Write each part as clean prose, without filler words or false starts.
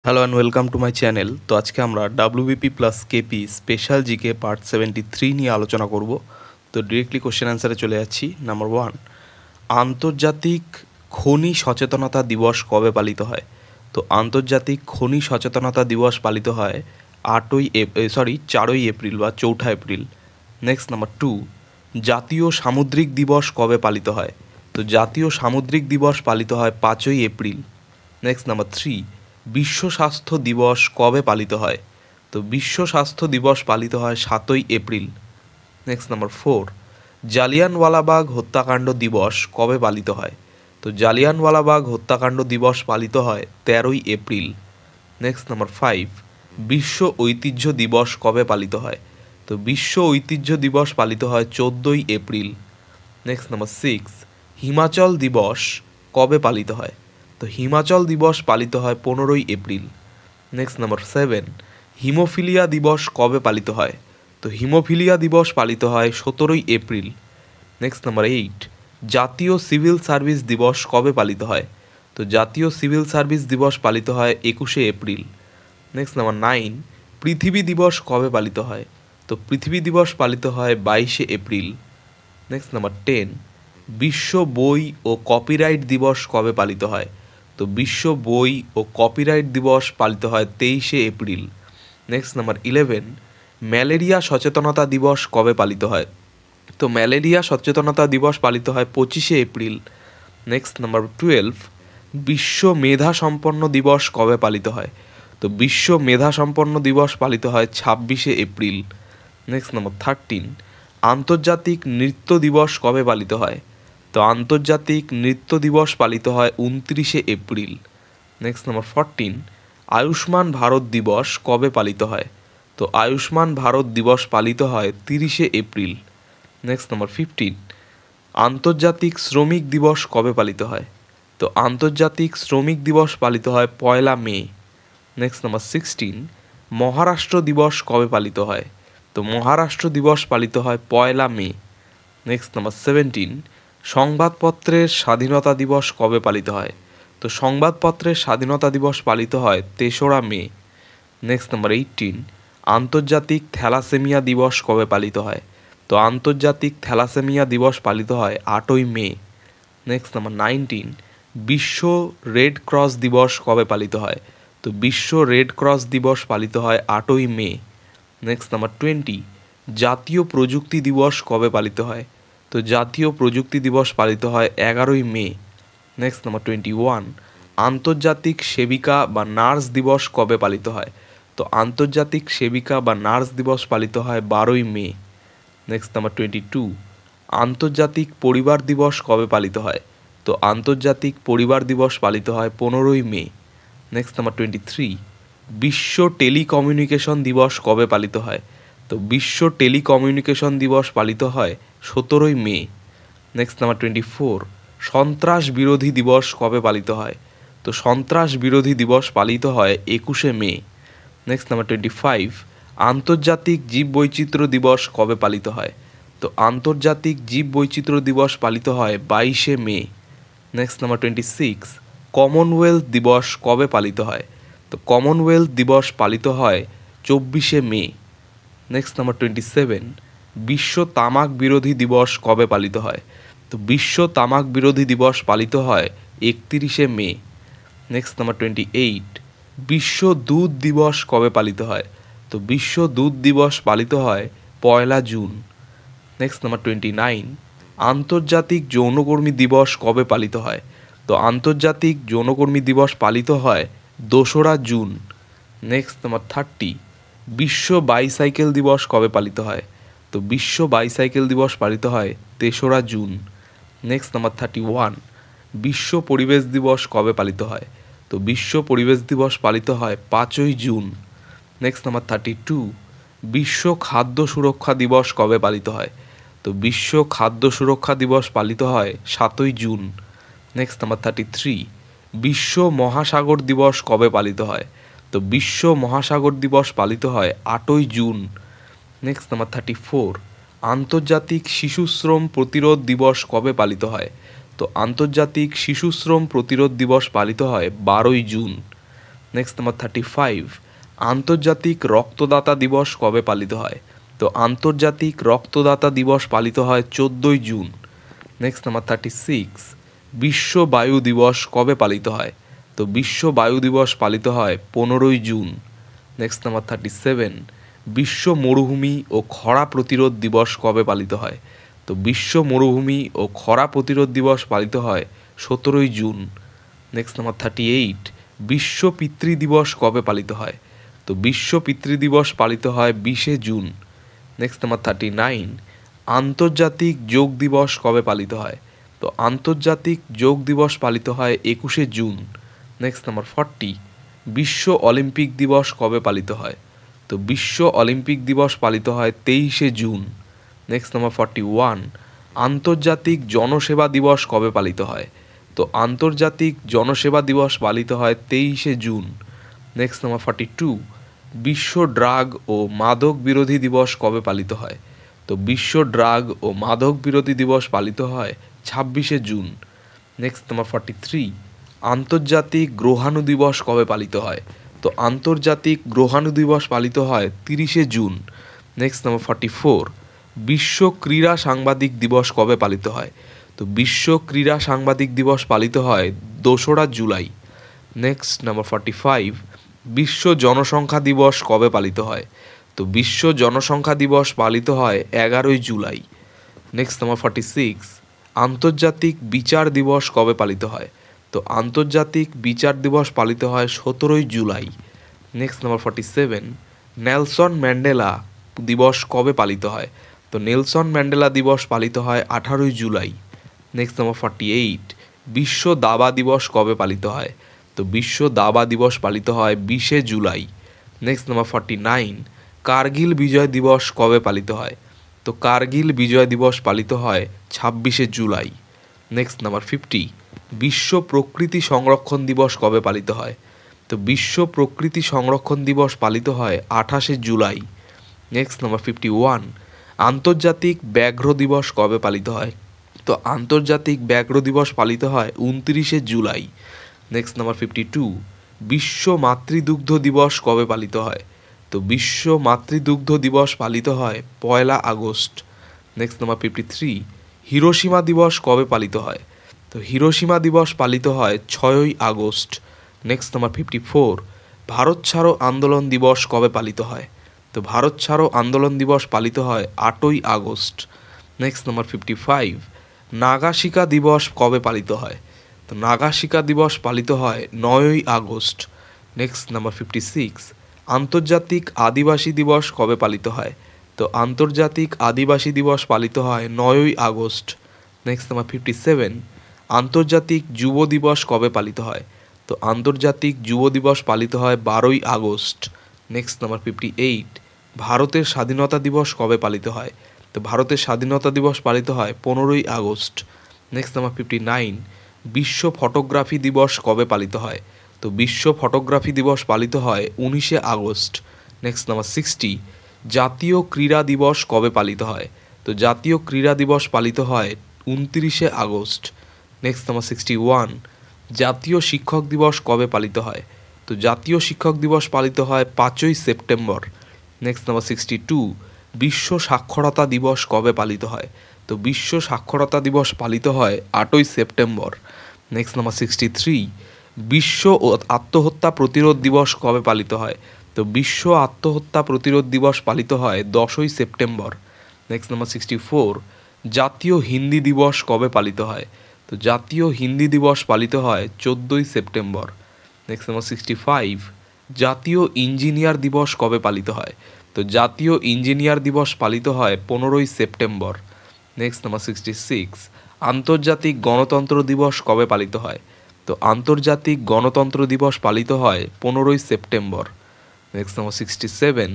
Hello and welcome to my channel. তো আজকে আমরা WBP plus KP special GK part 73 নিয়ে আলোচনা করব। তো ডিরেক্টলি কোশ্চেন অ্যান্সারে চলে যাচ্ছি। নাম্বার 1, আন্তর্জাতিক খনি সচেতনতা দিবস কবে পালিত হয়? তো আন্তর্জাতিক খনি সচেতনতা দিবস পালিত হয় 4ই এপ্রিল বা 4ঠা এপ্রিল। নেক্সট নাম্বার 2, জাতীয় সামুদ্রিক দিবস কবে পালিত হয়? তো জাতীয় সামুদ্রিক দিবস পালিত হয় 5ই এপ্রিল। নেক্সট নাম্বার 3, বিশ্ব স্বাস্থ্য দিবস কবে পালিত হয়? তো বিশ্ব স্বাস্থ্য দিবস পালিত হয় 7ই এপ্রিল। নেক্সট নাম্বার 4, জালিয়ানওয়ালাবাগ হত্যাকাণ্ড দিবস কবে পালিত হয়? তো জালিয়ানওয়ালাবাগ হত্যাকাণ্ড দিবস পালিত হয় 13ই এপ্রিল। নেক্সট নাম্বার 5, বিশ্ব ঐতিহ্য দিবস কবে পালিত হয়? তো বিশ্ব ঐতিহ্য দিবস পালিত হয় 14ই এপ্রিল। নেক্সট নাম্বার 6, হিমাচল দিবস কবে পালিত হয়? তো হিমাচল দিবস পালিত হয় 15ই এপ্রিল। নেক্সট নাম্বার 7, হিমোফিলিয়া দিবস কবে পালিত হয়? তো হিমোফিলিয়া দিবস পালিত হয় 17ই এপ্রিল। নেক্সট নাম্বার 8, জাতীয় সিভিল সার্ভিস দিবস কবে পালিত হয়? তো জাতীয় সিভিল সার্ভিস দিবস পালিত হয় 21শে এপ্রিল। নেক্সট নাম্বার 9, পৃথিবী দিবস কবে পালিত হয়? তো পৃথিবী দিবস পালিত হয় 22শে এপ্রিল। নেক্সট নাম্বার 10, বিশ্ব বই ও কপিরাইট দিবস কবে পালিত হয়? তো বিশ্ব বই ও কপিরাইট দিবস পালিত হয় 23শে এপ্রিল। নেক্সট নাম্বার 11, ম্যালেরিয়া সচেতনতা দিবস কবে পালিত হয়? তো ম্যালেরিয়া সচেতনতা দিবস পালিত হয় 25শে এপ্রিল। নেক্সট নাম্বার 12, বিশ্ব মেধা সম্পন্ন দিবস কবে পালিত হয়? তো বিশ্ব মেধা সম্পন্ন দিবস পালিত হয় 26শে এপ্রিল। নেক্সট নাম্বার 13, আন্তর্জাতিক নৃত্য দিবস কবে পালিত হয়? তো আন্তর্জাতিক নৃত্য দিবস পালিত হয় 29শে April. Next number 14, Ayushman Bharat দিবস কবে পালিত হয়? তো আয়ুষ্মান ভারত দিবস পালিত হয় 30শে এপ্রিল। নেক্সট নাম্বার 15, আন্তর্জাতিক শ্রমিক দিবস কবে পালিত হয়? তো আন্তর্জাতিক শ্রমিক দিবস পালিত হয় 1লা মে। নেক্সট নাম্বার 16, মহারাষ্ট্র দিবস কবে পালিত হয়? তো মহারাষ্ট্র দিবস পালিত হয় 1লা মে। নেক্সট নাম্বার 17, সংবাদপত্রের স্বাধীনতা দিবস কবে পালিত হয়? তো সংবাদপত্রের স্বাধীনতা দিবস পালিত হয় 3রা মে। নেক্সট নাম্বার 18, আন্তর্জাতিক থ্যালাসেমিয়া দিবস কবে পালিত হয়? তো আন্তর্জাতিক থ্যালাসেমিয়া দিবস পালিত হয় 8ই মে। নেক্সট নাম্বার 19, বিশ্ব রেড ক্রস দিবস কবে পালিত হয়? তো বিশ্ব রেড ক্রস দিবস পালিত হয় 8ই মে। নেক্সট নাম্বার 20, জাতীয় প্রযুক্তি দিবস কবে পালিত হয়? তো জাতীয় প্রযুক্তি দিবস পালিত হয় 11ই মে। নেক্সট নাম্বার 21, আন্তর্জাতিক সেবিকা বা নার্স দিবস কবে পালিত হয়? তো আন্তর্জাতিক সেবিকা বা নার্স দিবস পালিত হয় 12ই মে। নেক্সট নাম্বার 22, আন্তর্জাতিক পরিবার দিবস কবে পালিত হয়? তো আন্তর্জাতিক পরিবার দিবস পালিত হয় 15ই মে। নেক্সট নাম্বার 23, বিশ্ব টেলিকমিউনিকেশন দিবস কবে পালিত হয়? তো বিশ্ব টেলিকমিউনিকেশন দিবস পালিত হয় 17ই মে। নেক্সট নাম্বার 24, সন্ত্রাস বিরোধী দিবস কবে পালিত হয়? তো সন্ত্রাস বিরোধী দিবস পালিত হয় 21শে মে। নেক্সট নাম্বার 25, আন্তর্জাতিক জীববৈচিত্র্য দিবস কবে পালিত হয়? তো আন্তর্জাতিক জীববৈচিত্র্য দিবস পালিত হয় 22শে মে। নেক্সট নাম্বার 26, কমনওয়েলথ দিবস কবে পালিত হয়? তো কমনওয়েলথ দিবস পালিত হয় 24শে মে। নেক্সট নাম্বার 27, বিশ্ব তামাক বিরোধী দিবস কবে পালিত হয়? তো বিশ্ব তামাক বিরোধী দিবস পালিত হয় 31শে মে। নেক্সট নাম্বার 28, বিশ্ব দুধ দিবস কবে পালিত হয়? তো বিশ্ব দুধ দিবস পালিত হয় 1লা জুন। নেক্সট নাম্বার 29, আন্তর্জাতিক যৌনকর্মী দিবস কবে পালিত হয়? তো আন্তর্জাতিক যৌনকর্মী দিবস পালিত হয় 2রা জুন। নেক্সট নাম্বার 30, বিশ্ব বাইসাইকেল দিবস কবে পালিত হয়? তো বিশ্ব বাইসাইকেল দিবস পালিত হয় 3রা জুন। নেক্সট নাম্বার 31, বিশ্ব পরিবেশ দিবস কবে পালিত হয়? তো বিশ্ব পরিবেশ দিবস পালিত হয় 5ই জুন। নেক্সট নাম্বার 32, বিশ্ব খাদ্য সুরক্ষা দিবস কবে পালিত হয়? তো বিশ্ব খাদ্য সুরক্ষা দিবস পালিত হয় 7ই জুন। নেক্সট নাম্বার 33, বিশ্ব মহাসাগর দিবস কবে পালিত হয়? তো বিশ্ব মহাসাগর দিবস পালিত হয় 8ই জুন। নেক্সট নাম্বার 34, আন্তর্জাতিক শিশুশ্রম প্রতিরোধ দিবস কবে পালিত হয়? তো আন্তর্জাতিক শিশুশ্রম প্রতিরোধ দিবস পালিত হয় 12ই জুন। নেক্সট নাম্বার 35, আন্তর্জাতিক রক্তদাতা দিবস কবে পালিত হয়? তো আন্তর্জাতিক রক্তদাতা দিবস পালিত হয় 14ই জুন। নেক্সট নাম্বার 36, বিশ্ব বায়ু দিবস কবে পালিত হয়? তো বিশ্ব বায়ু দিবস পালিত হয় 15ই জুন। নেক্সট নাম্বার 37, বিশ্ব মরুভূমি ও খরা প্রতিরোধ দিবস কবে পালিত হয়? তো বিশ্ব মরুভূমি ও খরা প্রতিরোধ দিবস পালিত হয় 17ই জুন। নেক্সট নাম্বার 38, বিশ্ব পিতৃ দিবস কবে পালিত হয়? তো বিশ্ব পিতৃ দিবস পালিত হয় 20শে জুন। নেক্সট নাম্বার 39, আন্তর্জাতিক যোগ দিবস কবে পালিত হয়? তো আন্তর্জাতিক যোগ দিবস পালিত হয় 21শে জুন। নেক্সট নাম্বার 40, বিশ্ব অলিম্পিক দিবস কবে পালিত হয়? তো বিশ্ব অলিম্পিক দিবস পালিত হয় 23শে জুন। নেক্সট নাম্বার 41, আন্তর্জাতিক জনসেবা দিবস কবে পালিত হয়? তো আন্তর্জাতিক জনসেবা দিবস পালিত হয় 23শে জুন। নেক্সট নাম্বার 42, বিশ্ব ড্রাগ ও মাদক বিরোধী দিবস কবে পালিত হয়? তো বিশ্ব ড্রাগ ও মাদক বিরোধী দিবস পালিত হয় 26শে জুন। নেক্সট নাম্বার 43, আন্তর্জাতিক গ্রহাণু দিবস কবে পালিত হয়? তো আন্তর্জাতিক গ্রহাণু দিবস পালিত হয় 30শে জুন। নেক্সট নাম্বার 44, বিশ্ব ক্রীড়া সাংবাদিক দিবস কবে পালিত হয়? তো বিশ্ব ক্রীড়া সাংবাদিক দিবস পালিত হয় 2রা জুলাই। নেক্সট নাম্বার 45, বিশ্ব জনসংখ্যা দিবস কবে পালিত হয়? তো বিশ্ব জনসংখ্যা দিবস পালিত হয় 11ই জুলাই। নেক্সট নাম্বার 46, আন্তর্জাতিক বিচার দিবস কবে পালিত হয়? তো আন্তর্জাতিক বিচার দিবস পালিত হয় 17ই July. Next number 47, Nelson Mandela দিবস কবে পালিত হয়? তো নেলসন ম্যান্ডেলা দিবস পালিত হয় 18ই জুলাই। নেক্সট নাম্বার 48, বিশ্ব দাবা দিবস কবে পালিত হয়? তো বিশ্ব দাবা দিবস পালিত হয় 20শে জুলাই। নেক্সট নাম্বার 49, কার্গিল বিজয় দিবস কবে পালিত হয়? তো কার্গিল বিজয় দিবস পালিত হয় 26শে জুলাই। নেক্সট নাম্বার 50, বিশ্ব প্রকৃতি সংরক্ষণ দিবস কবে পালিত হয়? তো বিশ্ব প্রকৃতি সংরক্ষণ দিবস পালিত হয় 28শে জুলাই। নেক্সট নাম্বার 51, আন্তর্জাতিক ব্যাঘ্র দিবস কবে পালিত হয়? তো আন্তর্জাতিক ব্যাঘ্র দিবস পালিত হয় 29শে জুলাই। নেক্সট নাম্বার 52, বিশ্ব মাতৃদুগ্ধ দিবস কবে পালিত হয়? তো বিশ্ব মাতৃদুগ্ধ দিবস পালিত হয় 1 আগস্ট। নেক্সট নাম্বার 53, হিরোশিমা দিবস কবে পালিত হয়? তো হিরোশিমা দিবস পালিত হয় 6ই আগস্ট। নেক্সট নাম্বার 54, ভারত ছাড়ো আন্দোলন দিবস কবে পালিত হয়? তো ভারত ছাড়ো আন্দোলন দিবস পালিত হয় 8ই আগস্ট। নেক্সট নাম্বার 55, নাগাশিকা দিবস কবে পালিত হয়? তো নাগাশিকা দিবস পালিত হয় 9ই আগস্ট। নেক্সট নাম্বার 56, আন্তর্জাতিক আদিবাসী দিবস কবে পালিত হয়? তো আন্তর্জাতিক আদিবাসী দিবস পালিত হয় 9ই আগস্ট। নেক্সট নাম্বার 57, আন্তর্জাতিক যুব দিবস কবে পালিত হয়? তো আন্তর্জাতিক যুব দিবস পালিত হয় 12ই আগস্ট। নেক্সট নাম্বার 58, ভারতের স্বাধীনতা দিবস কবে পালিত হয়? তো ভারতের স্বাধীনতা দিবস পালিত হয় 15ই আগস্ট। নেক্সট নাম্বার 59, বিশ্ব ফটোগ্রাফি দিবস কবে পালিত হয়? তো বিশ্ব ফটোগ্রাফি দিবস পালিত হয় 19শে আগস্ট। নেক্সট নাম্বার 60, জাতীয় ক্রীড়া দিবস কবে পালিত হয়? তো জাতীয় ক্রীড়া দিবস পালিত হয় 29শে আগস্ট। নেক্সট নাম্বার 61, জাতীয় শিক্ষক দিবস কবে পালিত হয়? তো জাতীয় শিক্ষক দিবস পালিত হয় 5ই সেপ্টেম্বর। নেক্সট নাম্বার 62, বিশ্ব সাক্ষরতা দিবস কবে পালিত হয়? তো বিশ্ব সাক্ষরতা দিবস পালিত হয় 8ই সেপ্টেম্বর। নেক্সট নাম্বার 63, বিশ্ব আত্মহত্যা প্রতিরোধ দিবস কবে পালিত হয়? তো বিশ্ব আত্মহত্যা প্রতিরোধ দিবস পালিত হয় 10ই সেপ্টেম্বর। নেক্সট নাম্বার 64, জাতীয় হিন্দি দিবস কবে পালিত হয়? তো জাতীয় হিন্দি দিবস পালিত হয় 14ই সেপ্টেম্বর। নেক্সট নাম্বার 65, জাতীয় ইঞ্জিনিয়ার দিবস কবে পালিত হয়? তো জাতীয় ইঞ্জিনিয়ার দিবস পালিত হয় 15ই সেপ্টেম্বর। নেক্সট নাম্বার 66, আন্তর্জাতিক গণতন্ত্র দিবস কবে পালিত হয়? তো আন্তর্জাতিক গণতন্ত্র দিবস পালিত হয় 15ই সেপ্টেম্বর। নেক্সট নাম্বার 67,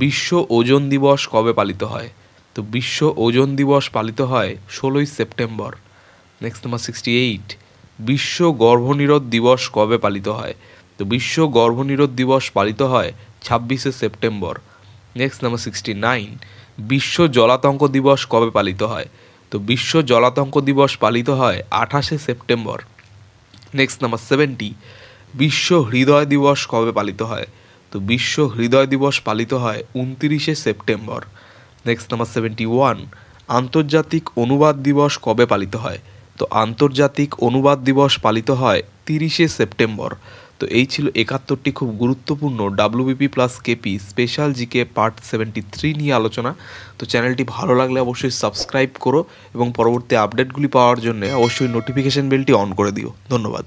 বিশ্ব ওজন দিবস কবে পালিত হয়? তো বিশ্ব ওজন দিবস পালিত হয় 16ই সেপ্টেম্বর। নেক্সট নাম্বার 68, বিশ্ব গর্ভনিরোধ দিবস কবে পালিত হয়? তো বিশ্ব গর্ভনিরোধ দিবস পালিত হয় 26শে সেপ্টেম্বর। নেক্সট নাম্বার 69, বিশ্ব জলাতঙ্ক দিবস কবে পালিত হয়? তো বিশ্ব জলাতঙ্ক দিবস পালিত হয় 28শে সেপ্টেম্বর। নেক্সট নাম্বার 70, বিশ্ব হৃদয় দিবস কবে পালিত হয়? তো বিশ্ব হৃদয় দিবস পালিত হয় 29শে সেপ্টেম্বর। নেক্সট নাম্বার 71, আন্তর্জাতিক অনুবাদ দিবস কবে পালিত হয়? তো আন্তর্জাতিক অনুবাদ দিবস পালিত হয় 30শে সেপ্টেম্বর। তো এই ছিল 71টি খুব গুরুত্বপূর্ণ WBP plus KP special GK part 73 নিয়ে আলোচনা। তো চ্যানেলটি ভালো লাগলে অবশ্যই সাবস্ক্রাইব করো এবং পরবর্তী আপডেটগুলি পাওয়ার জন্য অবশ্যই নোটিফিকেশন বেলটি অন করে দিও। ধন্যবাদ।